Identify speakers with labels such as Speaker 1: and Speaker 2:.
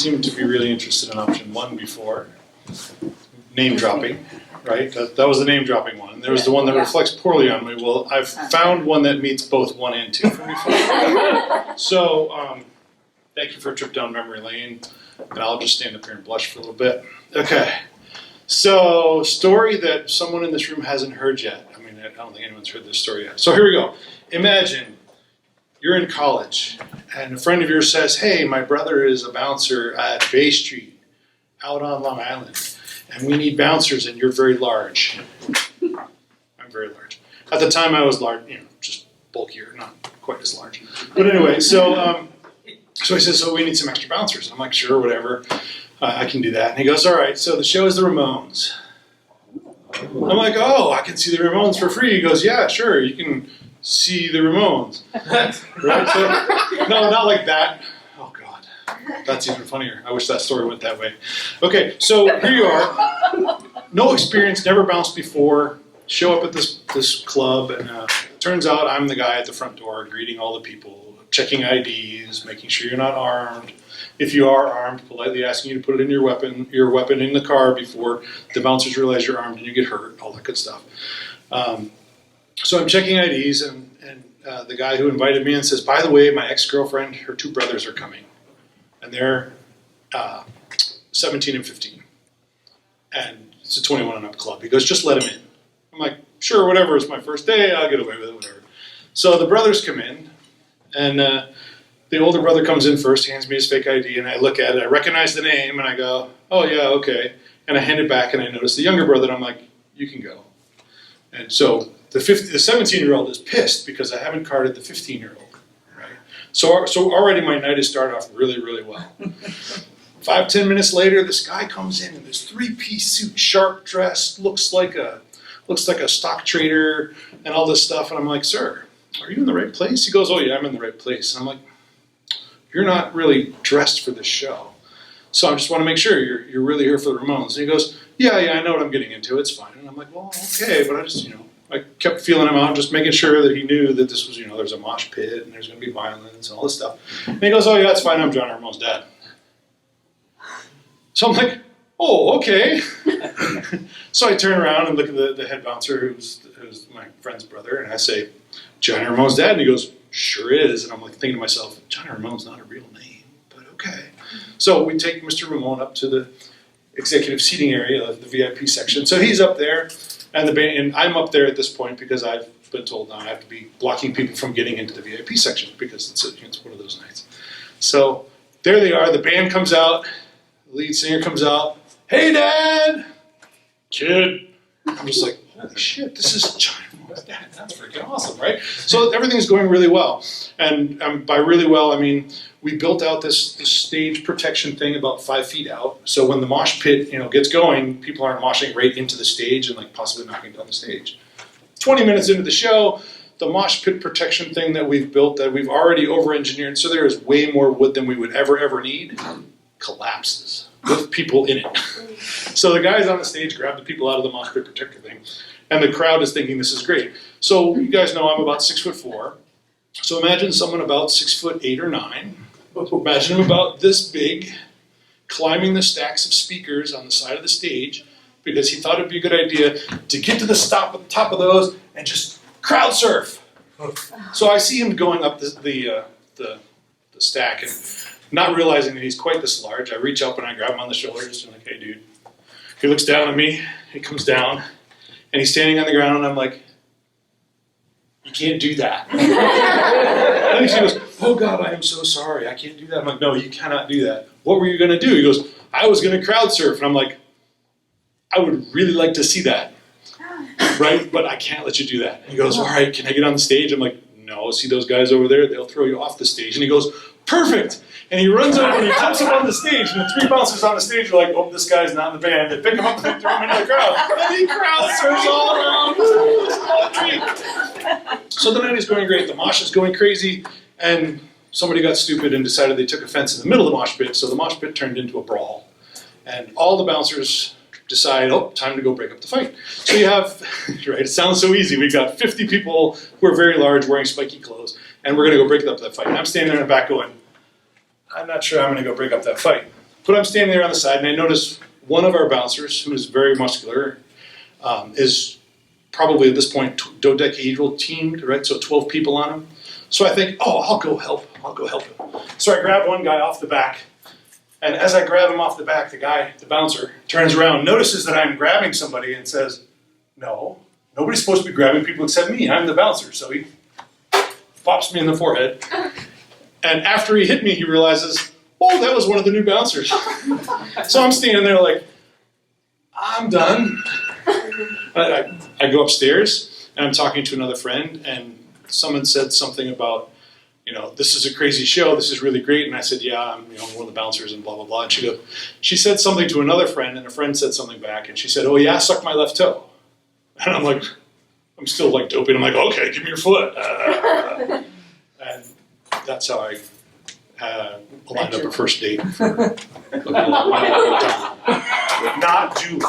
Speaker 1: seemed to be really interested in option 1 before. Name dropping, right? That was the name dropping one. There was the one that reflects poorly on me. Well, I've found one that meets both 1 and 2 for me. So, thank you for a trip down memory lane. And I'll just stand up here and blush for a little bit. Okay. So, story that someone in this room hasn't heard yet. I mean, I don't think anyone's heard this story yet. So here we go. Imagine you're in college and a friend of yours says, hey, my brother is a bouncer at Bay Street out on Long Island. And we need bouncers and you're very large. I'm very large. At the time I was large, just bulkier, not quite as large. But anyway, so he says, so we need some extra bouncers. And I'm like, sure, whatever. I can do that. And he goes, all right, so the show is the Ramones. I'm like, oh, I can see the Ramones for free. He goes, yeah, sure, you can see the Ramones. Right? So, no, not like that. Oh, God. That's even funnier. I wish that story went that way. Okay, so here you are. No experience, never bounced before. Show up at this club, and turns out I'm the guy at the front door greeting all the people, checking IDs, making sure you're not armed. If you are armed, politely asking you to put it in your weapon in the car before the bouncers realize you're armed and you get hurt, all that good stuff. So I'm checking IDs, and the guy who invited me in says, by the way, my ex-girlfriend, her 2 brothers are coming. And they're 17 and 15. And it's a 21 and up club. He goes, just let him in. I'm like, sure, whatever, it's my first day, I'll get away with it, whatever. So the brothers come in, and the older brother comes in first, hands me his fake ID, and I look at it, I recognize the name, and I go, oh yeah, okay. And I hand it back, and I notice the younger brother, and I'm like, you can go. And so the 17-year-old is pissed because I haven't carded the 15-year-old. So already my night has started off really, really well. 5-10 minutes later, this guy comes in this 3-piece suit, sharp dressed, looks like a stock trader and all this stuff. And I'm like, sir, are you in the right place? He goes, oh yeah, I'm in the right place. And I'm like, you're not really dressed for this show. So I just want to make sure you're really here for the Ramones. And he goes, yeah, I know what I'm getting into. It's fine. And I'm like, well, okay, but I just, I kept feeling him out, just making sure that he knew that this was, there's a mosh pit and there's going to be violence and all this stuff. And he goes, oh yeah, that's fine, I'm John Ramone's dad. So I'm like, oh, okay. So I turn around and look at the head bouncer, who's my friend's brother, and I say, Johnny Ramone's dad? And he goes, sure is. And I'm like thinking to myself, Johnny Ramone's not a real name, but okay. So we take Mr. Ramone up to the executive seating area, the VIP section. So he's up there. And I'm up there at this point because I've been told now I have to be blocking people from getting into the VIP section because it's one of those nights. So there they are. The band comes out. The lead singer comes out. Hey, Dad! Kid. I'm just like, holy shit, this is Johnny Ramone's dad. That's freaking awesome, right? So everything's going really well. And by really well, I mean we built out this stage protection thing about 5 feet out. So when the mosh pit, gets going, people aren't moshing right into the stage and possibly knocking down the stage. 20 minutes into the show, the mosh pit protection thing that we've built, that we've already over-engineered, so there is way more wood than we would ever need, collapses with people in it. So the guys on the stage grab the people out of the mosh pit protector thing, and the crowd is thinking this is great. So you guys know I'm about 6'4". So imagine someone about 6'8" or 9". Imagine him about this big, climbing the stacks of speakers on the side of the stage because he thought it'd be a good idea to get to the top of those and just crowd surf. So I see him going up the stack and not realizing that he's quite this large. I reach up and I grab him on the shoulder, just like, hey, dude. He looks down at me, he comes down, and he's standing on the ground, and I'm like, you can't do that. And he goes, oh God, I am so sorry, I can't do that. I'm like, no, you cannot do that. What were you going to do? He goes, I was going to crowd surf. And I'm like, I would really like to see that, right? But I can't let you do that. And he goes, all right, can I get on the stage? I'm like, no, see those guys over there? They'll throw you off the stage. And he goes, perfect. And he runs over and he jumps up on the stage, and the 3 bouncers on the stage are like, oh, this guy's not in the band. They pick him up and throw him into the crowd. And he crowd surfs all around. So the night is going great. The mosh is going crazy. And somebody got stupid and decided they took offense in the middle of the mosh pit. So the mosh pit turned into a brawl. And all the bouncers decide, oh, time to go break up the fight. So you have, right, it sounds so easy. We've got 50 people who are very large wearing spiky clothes. And we're going to go break up that fight. And I'm standing there in the back going, I'm not sure I'm going to go break up that fight. But I'm standing there on the side, and I notice one of our bouncers, who is very muscular, is probably at this point dodecahedral teamed, right? So 12 people on him. So I think, oh, I'll go help him. So I grab one guy off the back, and as I grab him off the back, the bouncer, turns around, notices that I'm grabbing somebody, and says, no, nobody's supposed to be grabbing people except me. I'm the bouncer. So he pops me in the forehead. And after he hit me, he realizes, oh, that was one of the new bouncers. So I'm standing there like, I'm done. I go upstairs, and I'm talking to another friend, and someone said something about, this is a crazy show, this is really great. And I said, yeah, I'm one of the bouncers and blah, blah, blah. And she said something to another friend, and a friend said something back, and she said, oh yeah, suck my left toe. And I'm like, I'm still like doping. I'm like, okay, give me your foot. And that's how I lined up a first date. Not Julie.